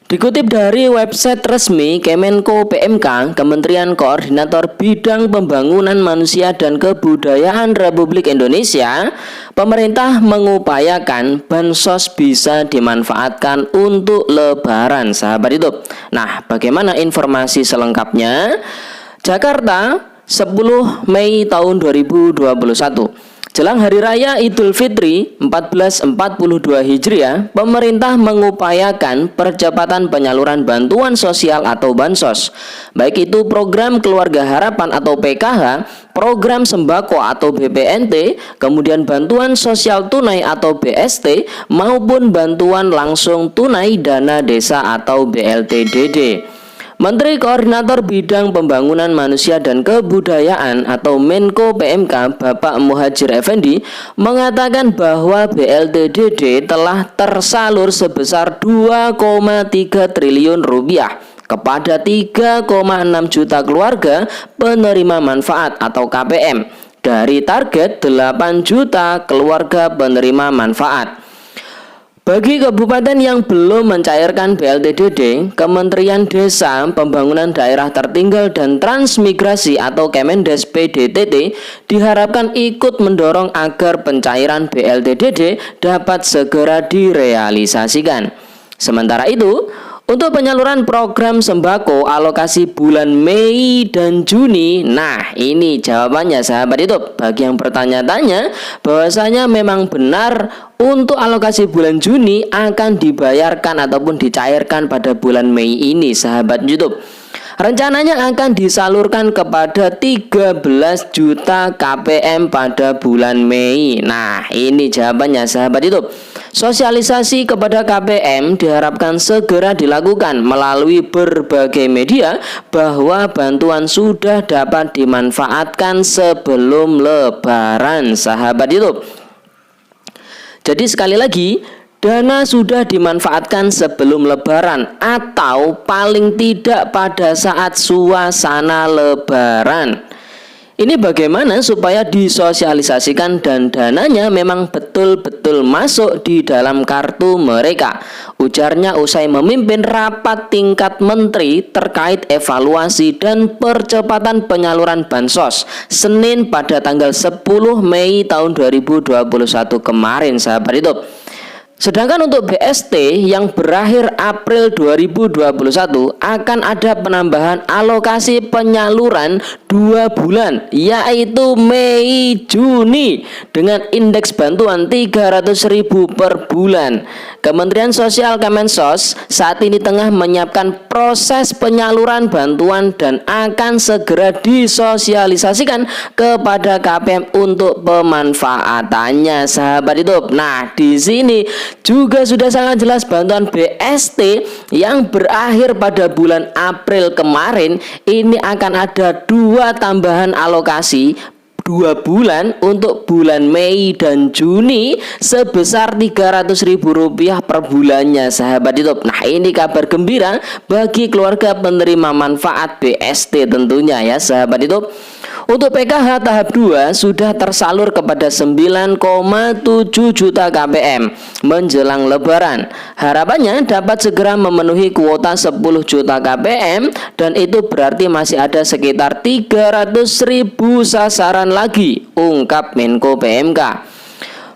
Dikutip dari website resmi Kemenko PMK, Kementerian Koordinator Bidang Pembangunan Manusia dan Kebudayaan Republik Indonesia, pemerintah mengupayakan bansos bisa dimanfaatkan untuk Lebaran, sahabat YouTube. Nah, bagaimana informasi selengkapnya? Jakarta, 10 Mei tahun 2021. Jelang Hari Raya Idul Fitri 1442 Hijriah, pemerintah mengupayakan percepatan penyaluran bantuan sosial atau bansos, baik itu program Keluarga Harapan atau PKH, program sembako atau BPNT, kemudian bantuan sosial tunai atau BST, maupun bantuan langsung tunai dana desa atau BLTDD. Menteri Koordinator Bidang Pembangunan Manusia dan Kebudayaan atau Menko PMK Bapak Muhadjir Effendi mengatakan bahwa BLTDD telah tersalur sebesar 2,3 triliun rupiah kepada 3,6 juta keluarga penerima manfaat atau KPM dari target 8 juta keluarga penerima manfaat. Bagi kabupaten yang belum mencairkan BLTDD, Kementerian Desa, Pembangunan Daerah Tertinggal dan Transmigrasi atau Kemendes PDTT diharapkan ikut mendorong agar pencairan BLTDD dapat segera direalisasikan. Sementara itu, untuk penyaluran program sembako alokasi bulan Mei dan Juni, nah ini jawabannya sahabat YouTube. Bagi yang bertanya-tanya bahwasanya memang benar untuk alokasi bulan Juni akan dibayarkan ataupun dicairkan pada bulan Mei ini sahabat YouTube. Rencananya akan disalurkan kepada 13 juta KPM pada bulan Mei. Nah ini jawabannya sahabat YouTube. Sosialisasi kepada KPM diharapkan segera dilakukan melalui berbagai media bahwa bantuan sudah dapat dimanfaatkan sebelum Lebaran sahabat YouTube. Jadi sekali lagi, dana sudah dimanfaatkan sebelum Lebaran atau paling tidak pada saat suasana Lebaran. Ini bagaimana supaya disosialisasikan dan dananya memang betul-betul masuk di dalam kartu mereka, ujarnya usai memimpin rapat tingkat menteri terkait evaluasi dan percepatan penyaluran bansos Senin pada tanggal 10 Mei tahun 2021 kemarin sahabat itu. Sedangkan untuk BST yang berakhir April 2021 akan ada penambahan alokasi penyaluran 2 bulan yaitu Mei Juni dengan indeks bantuan 300.000 per bulan. Kementerian Sosial Kemensos saat ini tengah menyiapkan proses penyaluran bantuan dan akan segera disosialisasikan kepada KPM untuk pemanfaatannya sahabat YouTube. Nah, di sini juga sudah sangat jelas bantuan BST yang berakhir pada bulan April kemarin ini akan ada 2 tambahan alokasi 2 bulan untuk bulan Mei dan Juni sebesar Rp300.000 per bulannya sahabat YouTube. Nah ini kabar gembira bagi keluarga penerima manfaat BST tentunya ya sahabat YouTube. Untuk PKH tahap 2 sudah tersalur kepada 9,7 juta KPM menjelang Lebaran. Harapannya dapat segera memenuhi kuota 10 juta KPM dan itu berarti masih ada sekitar 300.000 sasaran lagi, ungkap Menko PMK.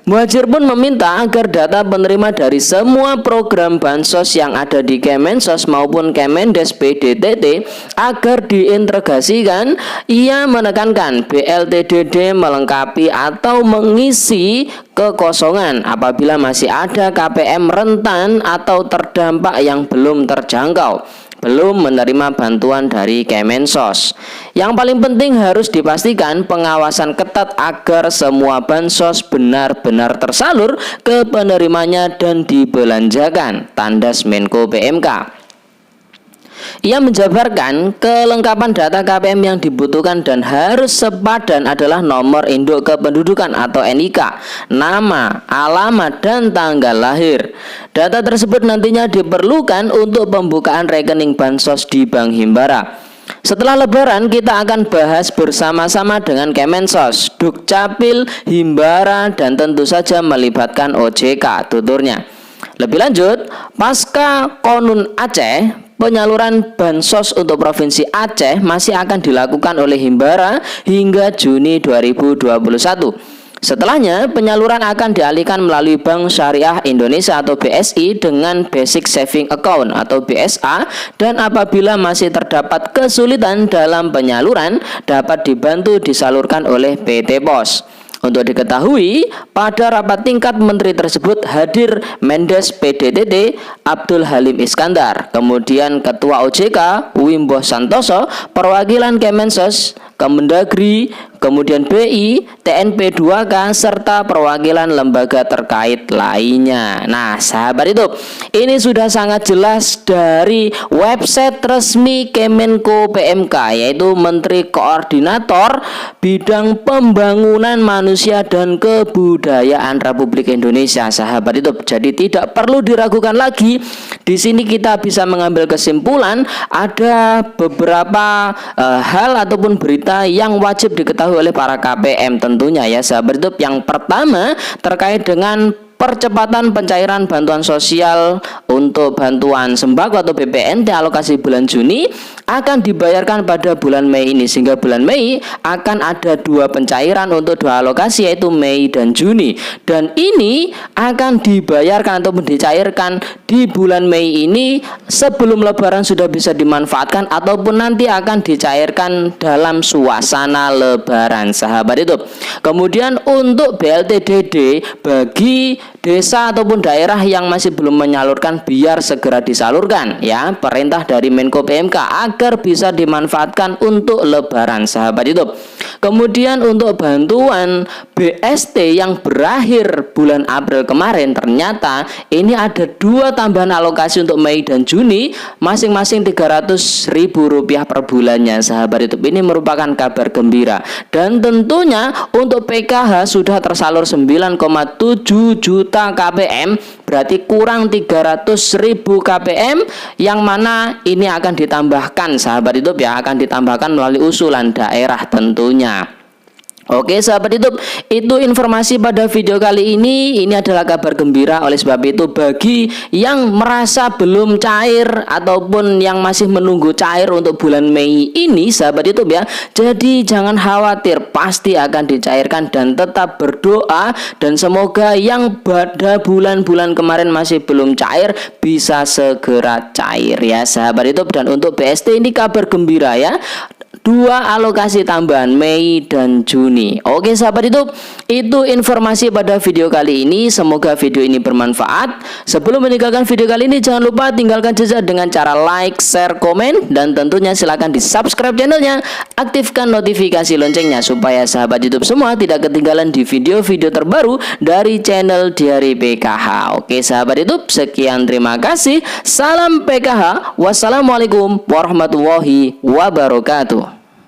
Muhadjir pun meminta agar data penerima dari semua program bansos yang ada di Kemensos maupun Kemendes PDTT agar diintegrasikan. Ia menekankan BLTDD melengkapi atau mengisi kekosongan apabila masih ada KPM rentan atau terdampak yang belum terjangkau, belum menerima bantuan dari Kemensos. Yang paling penting harus dipastikan pengawasan ketat agar semua bansos benar-benar tersalur ke penerimanya dan dibelanjakan, tandas Menko PMK. Ia menjabarkan kelengkapan data KPM yang dibutuhkan dan harus sepadan adalah nomor induk kependudukan atau NIK, nama, alamat, dan tanggal lahir. Data tersebut nantinya diperlukan untuk pembukaan rekening bansos di Bank Himbara. Setelah Lebaran kita akan bahas bersama-sama dengan Kemensos, Dukcapil, Himbara, dan tentu saja melibatkan OJK, tuturnya. Lebih lanjut, pasca Konun Aceh, penyaluran bansos untuk Provinsi Aceh masih akan dilakukan oleh Himbara hingga Juni 2021. Setelahnya, penyaluran akan dialihkan melalui Bank Syariah Indonesia atau BSI dengan Basic Saving Account atau BSA, dan apabila masih terdapat kesulitan dalam penyaluran, dapat dibantu disalurkan oleh PT Pos. Untuk diketahui, pada rapat tingkat menteri tersebut hadir Mendes PDTT Abdul Halim Iskandar, kemudian Ketua OJK Wimbo Santoso, perwakilan Kemensos, Kemendagri, kemudian BI, TNP 2K, serta perwakilan lembaga terkait lainnya. Nah, sahabat itu, ini sudah sangat jelas dari website resmi Kemenko PMK, yaitu Menteri Koordinator Bidang Pembangunan Manusia dan Kebudayaan Republik Indonesia, sahabat itu. Jadi tidak perlu diragukan lagi. Di sini kita bisa mengambil kesimpulan ada beberapa hal ataupun berita yang wajib diketahui oleh para KPM tentunya ya, sahabat YouTube. Yang pertama terkait dengan percepatan pencairan bantuan sosial untuk bantuan sembako atau BPNT alokasi bulan Juni akan dibayarkan pada bulan Mei ini, sehingga bulan Mei akan ada 2 pencairan untuk 2 alokasi, yaitu Mei dan Juni, dan ini akan dibayarkan ataupun dicairkan di bulan Mei ini sebelum Lebaran sudah bisa dimanfaatkan ataupun nanti akan dicairkan dalam suasana Lebaran, sahabat itu. Kemudian untuk BLTDD bagi desa ataupun daerah yang masih belum menyalurkan, biar segera disalurkan ya, perintah dari Menko PMK agar bisa dimanfaatkan untuk Lebaran, sahabat itu. Kemudian untuk bantuan BST yang berakhir bulan April kemarin, ternyata ini ada 2 tambahan alokasi untuk Mei dan Juni, masing-masing Rp300.000 per bulannya, sahabat itu. Ini merupakan kabar gembira, dan tentunya untuk PKH sudah tersalur 9,7 juta KPM, berarti kurang 300.000 KPM, yang mana ini akan ditambahkan, sahabat itu ya, akan ditambahkan melalui usulan daerah tentunya. Oke, sahabat YouTube, itu informasi pada video kali ini. Ini adalah kabar gembira. Oleh sebab itu, bagi yang merasa belum cair ataupun yang masih menunggu cair untuk bulan Mei ini, sahabat YouTube ya, jadi jangan khawatir, pasti akan dicairkan, dan tetap berdoa dan semoga yang pada bulan-bulan kemarin masih belum cair bisa segera cair ya, sahabat YouTube. Dan untuk BST ini kabar gembira ya, 2 alokasi tambahan Mei dan Juni. Oke, sahabat YouTube, itu informasi pada video kali ini. Semoga video ini bermanfaat. Sebelum meninggalkan video kali ini, jangan lupa tinggalkan jejak dengan cara like, share, komen, dan tentunya silahkan di subscribe channelnya, aktifkan notifikasi loncengnya supaya sahabat YouTube semua tidak ketinggalan di video-video terbaru dari channel Diari PKH. Oke, sahabat YouTube, sekian, terima kasih. Salam PKH. Wassalamualaikum warahmatullahi wabarakatuh.